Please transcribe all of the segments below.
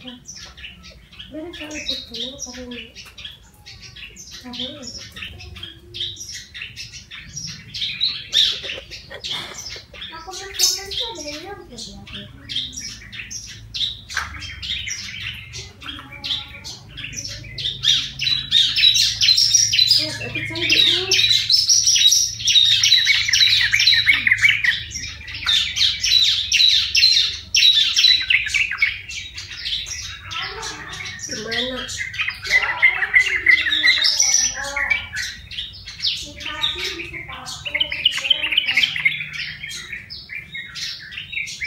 Bener kalau ikut dulu karena aku berkomen tuh ada yang udah ya aku cari dulu. Gimana?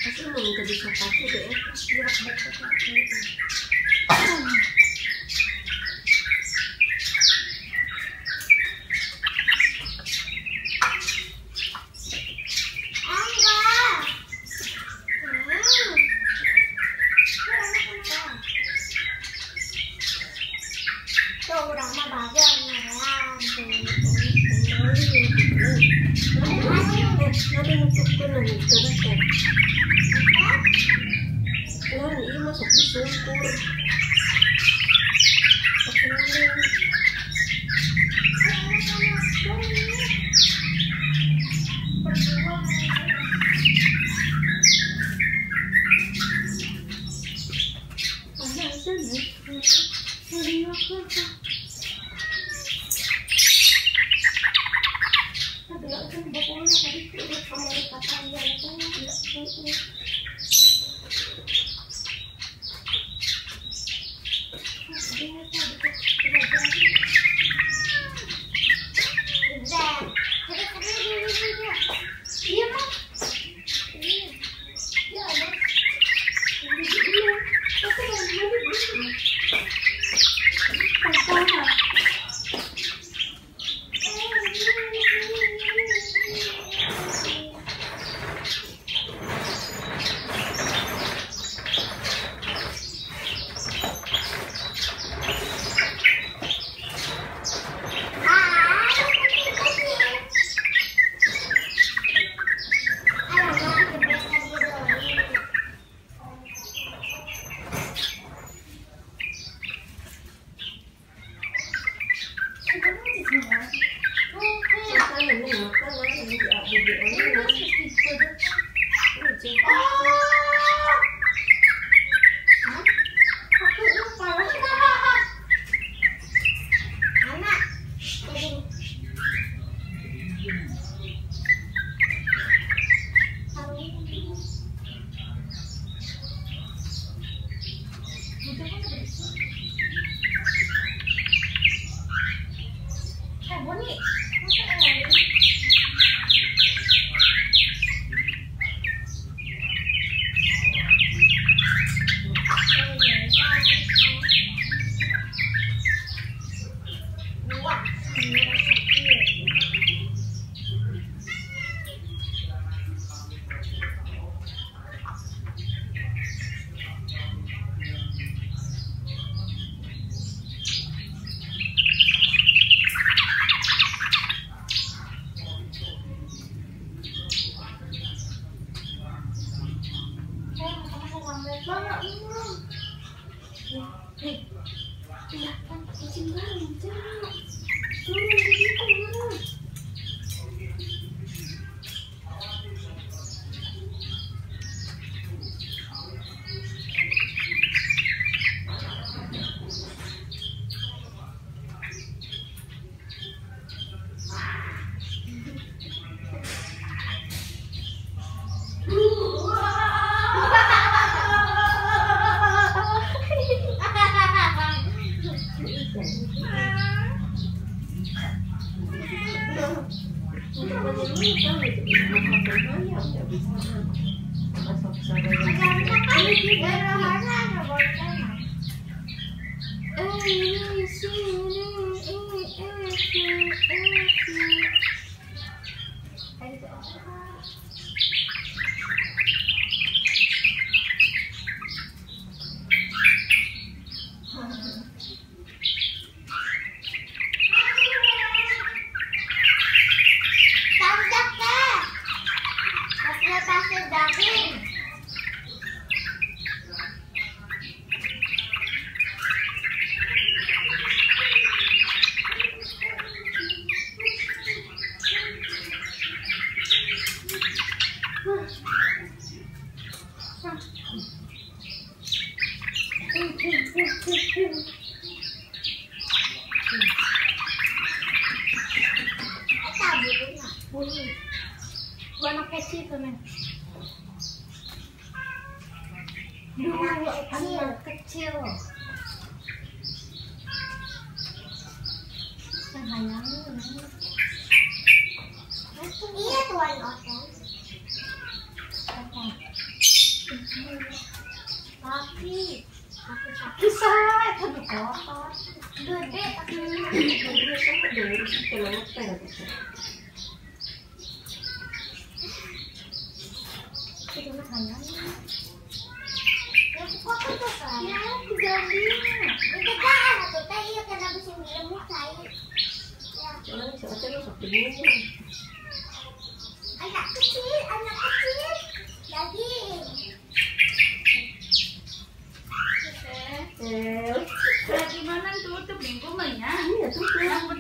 Aku mau minta di sepatu deh, gerak sepatu. Ini masuk di sungkur. kecil loh. Yang hayangin. Iya tuan oten. Tapi aku sakit. Bisa, itu kotor. Gede tapi gede sama dari kilometer. Itu mah hayangin. Yang kotor tuh kan? Ya, diganding. Itu kan, aku teh iya kena besi lemuk saya. Soalnya si Oce lu sakit dulu. Anak kecil daging. Gimana tutup minggu mah ya? Iya tutup. Yang